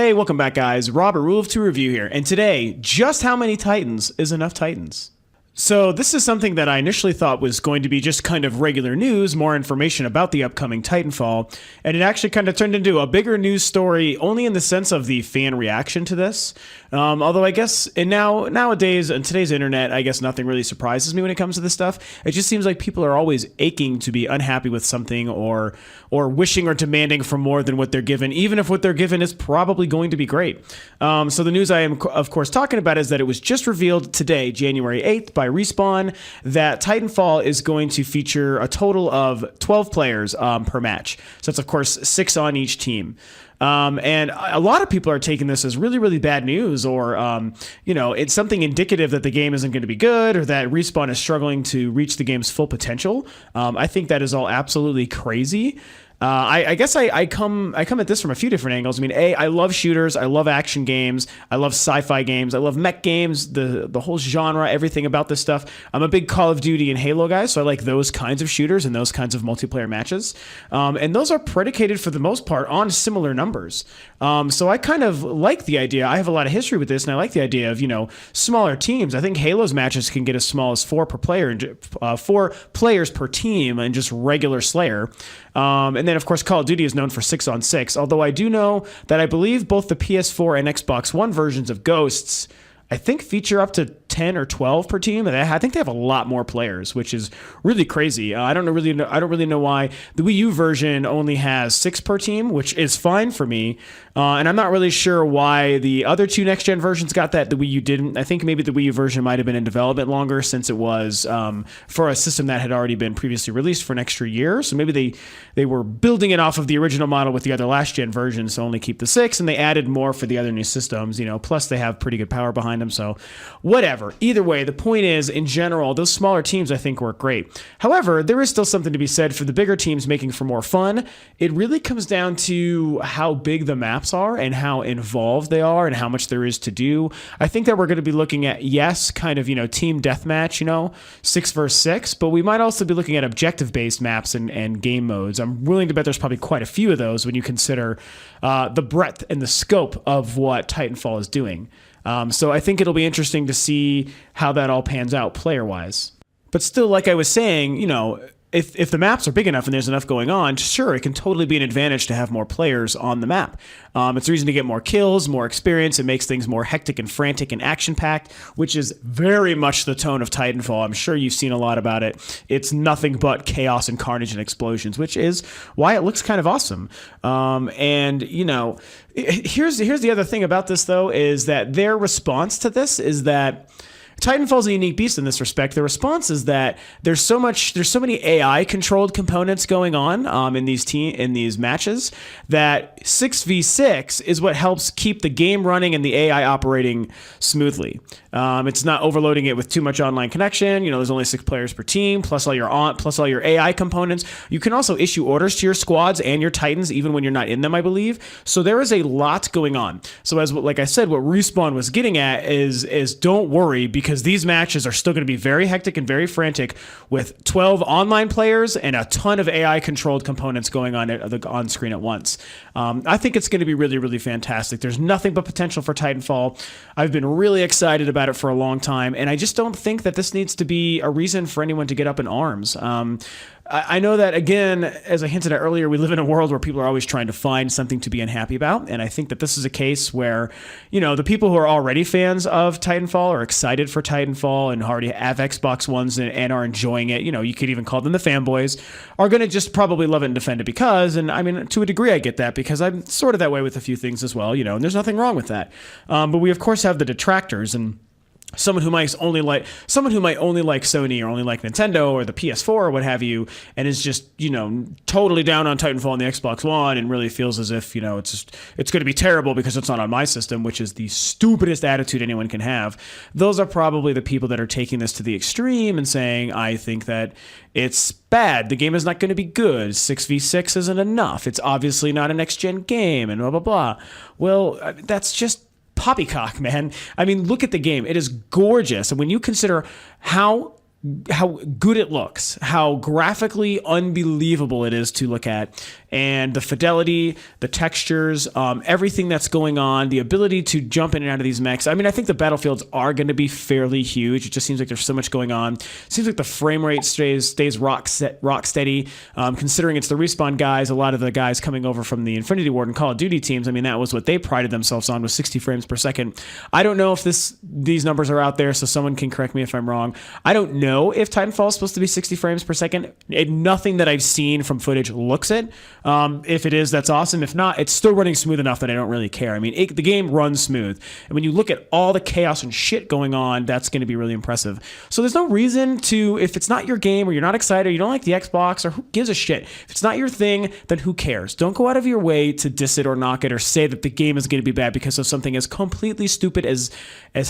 Hey, welcome back, guys. Robert, Rule of Two Review here. And today, just how many Titans is enough Titans? So this is something that I initially thought was going to be just kind of regular news, more information about the upcoming Titanfall, and it actually kind of turned into a bigger news story only in the sense of the fan reaction to this. Although I guess nowadays, in today's internet, I guess nothing really surprises me when it comes to this stuff. It just seems like people are always aching to be unhappy with something or wishing or demanding for more than what they're given, even if what they're given is probably going to be great. So the news I am, of course, talking about is that it was just revealed today, January 8th, by Respawn, that Titanfall is going to feature a total of 12 players per match. So that's, of course, 6 on each team. And a lot of people are taking this as really, really bad news, or, it's something indicative that the game isn't going to be good, or that Respawn is struggling to reach the game's full potential. I think that is all absolutely crazy. I guess I come at this from a few different angles. I mean, I love shooters, I love action games, I love sci-fi games, I love mech games, the whole genre, everything about this stuff. I'm a big Call of Duty and Halo guy, so I like those kinds of shooters and those kinds of multiplayer matches. And those are predicated for the most part on similar numbers. So I kind of like the idea. I have a lot of history with this, and I like the idea of, smaller teams. I think Halo's matches can get as small as 4 per player, 4 players per team, and just regular Slayer. And then, of course, Call of Duty is known for 6 on 6, although I do know that I believe both the PS4 and Xbox One versions of Ghosts, I think, feature up to 10 or 12 per team. And I think they have a lot more players, which is really crazy. I don't really know why the Wii U version only has 6 per team, which is fine for me. And I'm not really sure why the other 2 next-gen versions got that, the Wii U didn't. I think maybe the Wii U version might have been in development longer, since it was for a system that had already been previously released for an extra year. So maybe they were building it off of the original model with the other last-gen versions to only keep the 6, and they added more for the other new systems. Plus they have pretty good power behind them. So whatever. Either way, the point is, in general, those smaller teams I think work great. However, there is still something to be said for the bigger teams making for more fun. It really comes down to how big the maps are and how involved they are and how much there is to do. I think that we're going to be looking at, yes, kind of, team deathmatch, 6 versus 6, but we might also be looking at objective-based maps and game modes. I'm willing to bet there's probably quite a few of those when you consider the breadth and the scope of what Titanfall is doing. So I think it'll be interesting to see how that all pans out player-wise. But still, like I was saying, if the maps are big enough and there's enough going on, sure, it can totally be an advantage to have more players on the map. It's a reason to get more kills, more experience. It makes things more hectic and frantic and action-packed, which is very much the tone of Titanfall. I'm sure you've seen a lot about it. It's nothing but chaos and carnage and explosions, which is why it looks kind of awesome. Here's the other thing about this, though, is that their response to this is that Titanfall's a unique beast in this respect. The response is that there's so many AI controlled components going on in these matches that 6v6 is what helps keep the game running and the AI operating smoothly. It's not overloading it with too much online connection. There's only 6 players per team, plus all your AI components. You can also issue orders to your squads and your Titans even when you're not in them, I believe. So there is a lot going on. So like I said, what Respawn was getting at is don't worry, because these matches are still going to be very hectic and very frantic with 12 online players and a ton of AI controlled components going on screen at once. I think it's going to be really, really fantastic. There's nothing but potential for Titanfall. I've been really excited about it for a long time, and I just don't think that this needs to be a reason for anyone to get up in arms. I know that, again, as I hinted at earlier, we live in a world where people are always trying to find something to be unhappy about, and I think that this is a case where, the people who are already fans of Titanfall are excited for Titanfall and already have Xbox Ones and are enjoying it. You could even call them the fanboys, are going to just probably love it and defend it because, and I mean, to a degree I get that because I'm sort of that way with a few things as well, and there's nothing wrong with that. But we, of course, have the detractors, and someone who might only like Sony or only like Nintendo or the PS4 or what have you, and is just totally down on Titanfall on the Xbox One and really feels as if it's going to be terrible because it's not on my system, which is the stupidest attitude anyone can have. Those are probably the people that are taking this to the extreme and saying, I think that it's bad, the game is not going to be good, 6v6 isn't enough, it's obviously not a next-gen game, and blah blah blah. Well, that's just poppycock, man. I mean, look at the game. It is gorgeous. And when you consider how good it looks, how graphically unbelievable it is to look at, and the fidelity, the textures, everything that's going on, the ability to jump in and out of these mechs. I mean, I think the battlefields are going to be fairly huge. It just seems like there's so much going on. Seems like the frame rate stays rock steady. Considering it's the Respawn guys, a lot of the guys coming over from the Infinity Ward and Call of Duty teams, I mean, that was what they prided themselves on, was 60 frames per second. I don't know if these numbers are out there, so someone can correct me if I'm wrong. I don't know if Titanfall is supposed to be 60 frames per second. Nothing that I've seen from footage looks it. If it is, that's awesome. If not, it's still running smooth enough that I don't really care. I mean, the game runs smooth. And when you look at all the chaos and shit going on, that's going to be really impressive. So there's no reason to, if it's not your game or you're not excited, or you don't like the Xbox, or who gives a shit? If it's not your thing, then who cares? Don't go out of your way to diss it or knock it or say that the game is going to be bad because of something as completely stupid as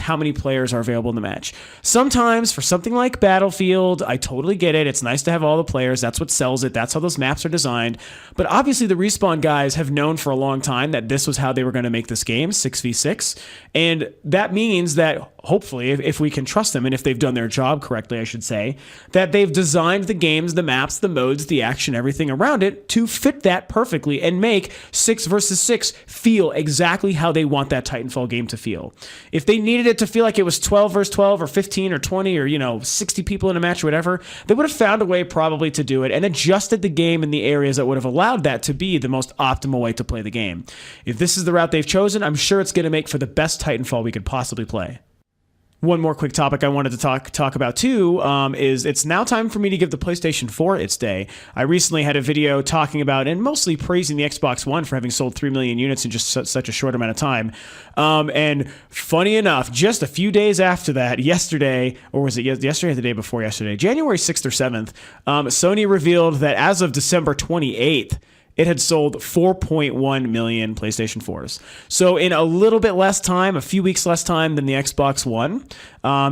how many players are available in the match. Sometimes for something like Battlefield, I totally get it. It's nice to have all the players. That's what sells it. That's how those maps are designed. But obviously the Respawn guys have known for a long time that this was how they were going to make this game, 6v6. And that means that hopefully, if we can trust them, and if they've done their job correctly, I should say, that they've designed the games, the maps, the modes, the action, everything around it to fit that perfectly and make 6 versus 6 feel exactly how they want that Titanfall game to feel. If they needed it to feel like it was 12 versus 12 or 15 or 20 or 60 people in a match or whatever, they would have found a way probably to do it and adjusted the game in the areas that would have allowed that to be the most optimal way to play the game. If this is the route they've chosen, I'm sure it's going to make for the best Titanfall we could possibly play. One more quick topic I wanted to talk about too is it's now time for me to give the PlayStation 4 its day. I recently had a video talking about and mostly praising the Xbox One for having sold 3 million units in just such a short amount of time. And funny enough, just a few days after that, yesterday, or was it yesterday or the day before yesterday, January 6th or 7th, Sony revealed that as of December 28th, it had sold 4.1 million PlayStation 4s. So in a little bit less time, a few weeks less time than the Xbox One,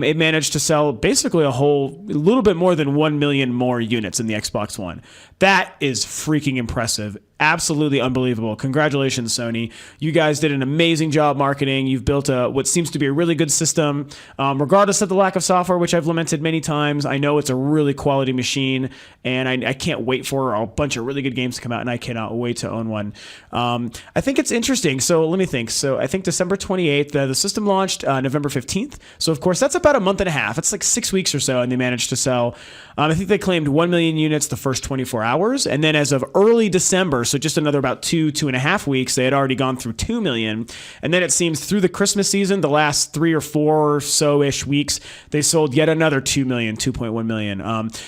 it managed to sell basically a little bit more than 1 million more units than the Xbox One. That is freaking impressive. Absolutely unbelievable. Congratulations, Sony. You guys did an amazing job marketing. You've built what seems to be a really good system, regardless of the lack of software, which I've lamented many times. I know it's a really quality machine, and I can't wait for a bunch of really good games to come out, and I cannot wait to own one. I think it's interesting. So let me think. So I think December 28th, the system launched November 15th. So, of course, that's about a month and a half. It's like 6 weeks or so, and they managed to sell, I think they claimed 1 million units the first 24 hours, and then as of early December, so just another about 2.5 weeks, they had already gone through 2 million. And then it seems through the Christmas season, the last 3 or 4 or so-ish weeks, they sold yet another 2 million, 2.1 million.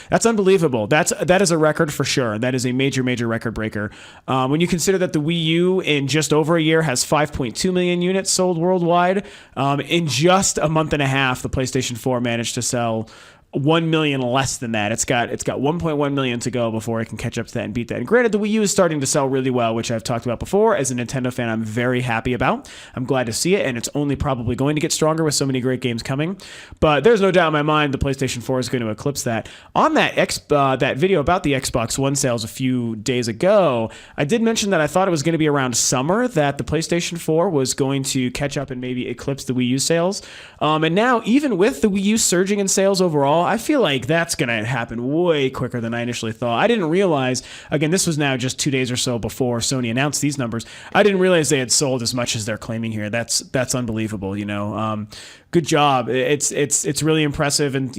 That's unbelievable. That is a record for sure. That is a major, major record breaker. When you consider that the Wii U in just over a year has 5.2 million units sold worldwide, in just a month and a half, the PlayStation 4 managed to sell 1 million less than that. It's got 1.1 million to go before it can catch up to that and beat that. And granted, the Wii U is starting to sell really well, which I've talked about before. As a Nintendo fan, I'm very happy about. I'm glad to see it, and it's only probably going to get stronger with so many great games coming. But there's no doubt in my mind the PlayStation 4 is going to eclipse that. On that video about the Xbox One sales a few days ago, I did mention that I thought it was going to be around summer that the PlayStation 4 was going to catch up and maybe eclipse the Wii U sales. And now, even with the Wii U surging in sales overall, I feel like that's going to happen way quicker than I initially thought. I didn't realize, again, this was now just 2 days or so before Sony announced these numbers. I didn't realize they had sold as much as they're claiming here. That's unbelievable, Good job. It's really impressive, and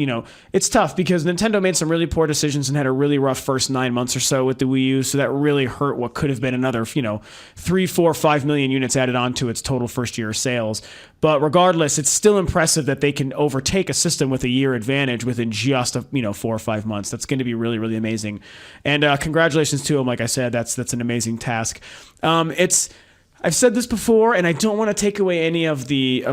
it's tough because Nintendo made some really poor decisions and had a really rough first 9 months or so with the Wii U, so that really hurt what could have been another 3, 4, 5 million units added on to its total first year sales. But regardless, it's still impressive that they can overtake a system with a year advantage within just 4 or 5 months. That's going to be really, really amazing. And congratulations to them. Like I said, that's an amazing task. I've said this before, and I don't want to take away any of the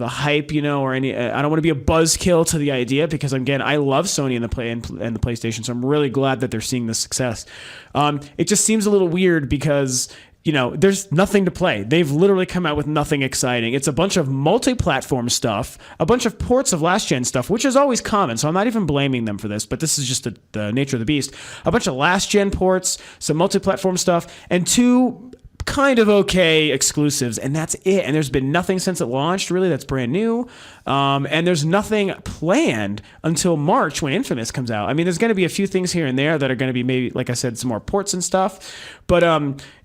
hype, or any. I don't want to be a buzzkill to the idea because again, I love Sony and the PlayStation, so I'm really glad that they're seeing this success. It just seems a little weird because there's nothing to play. They've literally come out with nothing exciting. It's a bunch of multi-platform stuff, a bunch of ports of last-gen stuff, which is always common, so I'm not even blaming them for this, but this is just the nature of the beast. A bunch of last-gen ports, some multi-platform stuff, and 2 kind of okay exclusives, and that's it. And there's been nothing since it launched, really, that's brand new. And there's nothing planned until March when Infamous comes out. I mean, there's going to be a few things here and there that are going to be maybe, like I said, some more ports and stuff. But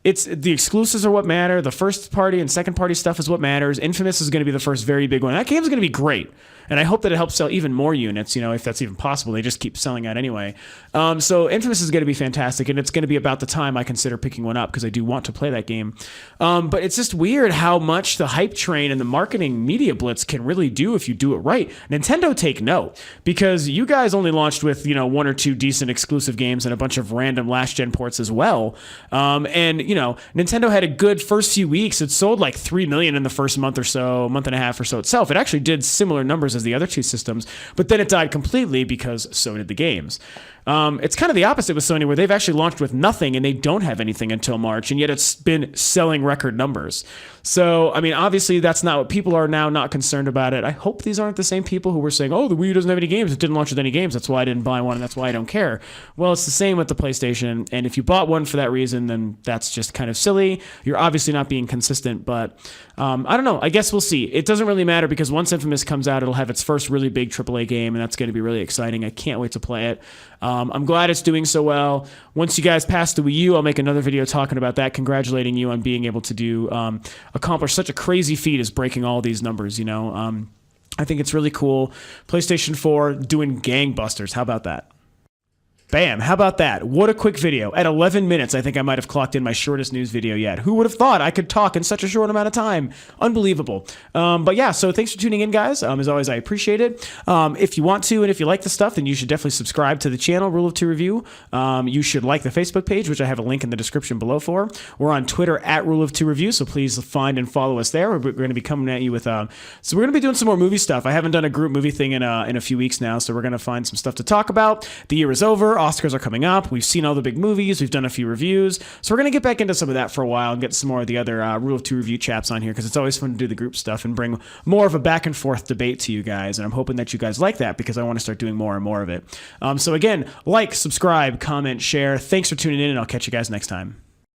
it's the exclusives are what matter. The first party and second party stuff is what matters. Infamous is going to be the first very big one. That game's going to be great. And I hope that it helps sell even more units, if that's even possible. They just keep selling out anyway. So Infamous is going to be fantastic, and it's going to be about the time I consider picking one up because I do want to play that game. But it's just weird how much the hype train and the marketing media blitz can really do if you do it right. Nintendo, take note, because you guys only launched with, one or two decent exclusive games and a bunch of random last-gen ports as well. And Nintendo had a good first few weeks. It sold like 3 million in the first month and a half or so itself. It actually did similar numbers as the other two systems, but then it died completely because so did the games. It's kind of the opposite with Sony, where they've actually launched with nothing and they don't have anything until March, and yet it's been selling record numbers. So, I mean, obviously that's not what people are now not concerned about it. I hope these aren't the same people who were saying, oh, the Wii U doesn't have any games. It didn't launch with any games. That's why I didn't buy one, and that's why I don't care. Well, it's the same with the PlayStation, and if you bought one for that reason, then that's just kind of silly. You're obviously not being consistent, but I don't know. I guess we'll see. It doesn't really matter because once Infamous comes out, it'll have its first really big AAA game, and that's going to be really exciting. I can't wait to play it. I'm glad it's doing so well. Once you guys pass the Wii U, I'll make another video talking about that, congratulating you on being able to accomplish such a crazy feat as breaking all these numbers, I think it's really cool. PlayStation 4 doing gangbusters. How about that? Bam, how about that? What a quick video. At 11 minutes, I think I might have clocked in my shortest news video yet. Who would have thought I could talk in such a short amount of time? Unbelievable. But yeah, so thanks for tuning in, guys. As always, I appreciate it. If you want to, and if you like the stuff, then you should definitely subscribe to the channel, Rule of Two Review. You should like the Facebook page, which I have a link in the description below for. We're on Twitter at Rule of Two Review, so please find and follow us there. We're going to be coming at you with... so we're going to be doing some more movie stuff. I haven't done a group movie thing in a few weeks now, so we're going to find some stuff to talk about. The year is over. Oscars are coming up. We've seen all the big movies. We've done a few reviews. So we're going to get back into some of that for a while and get some more of the other Rule of Two Review chaps on here because it's always fun to do the group stuff and bring more of a back and forth debate to you guys. And I'm hoping that you guys like that because I want to start doing more and more of it. So again, like, subscribe, comment, share. Thanks for tuning in, and I'll catch you guys next time.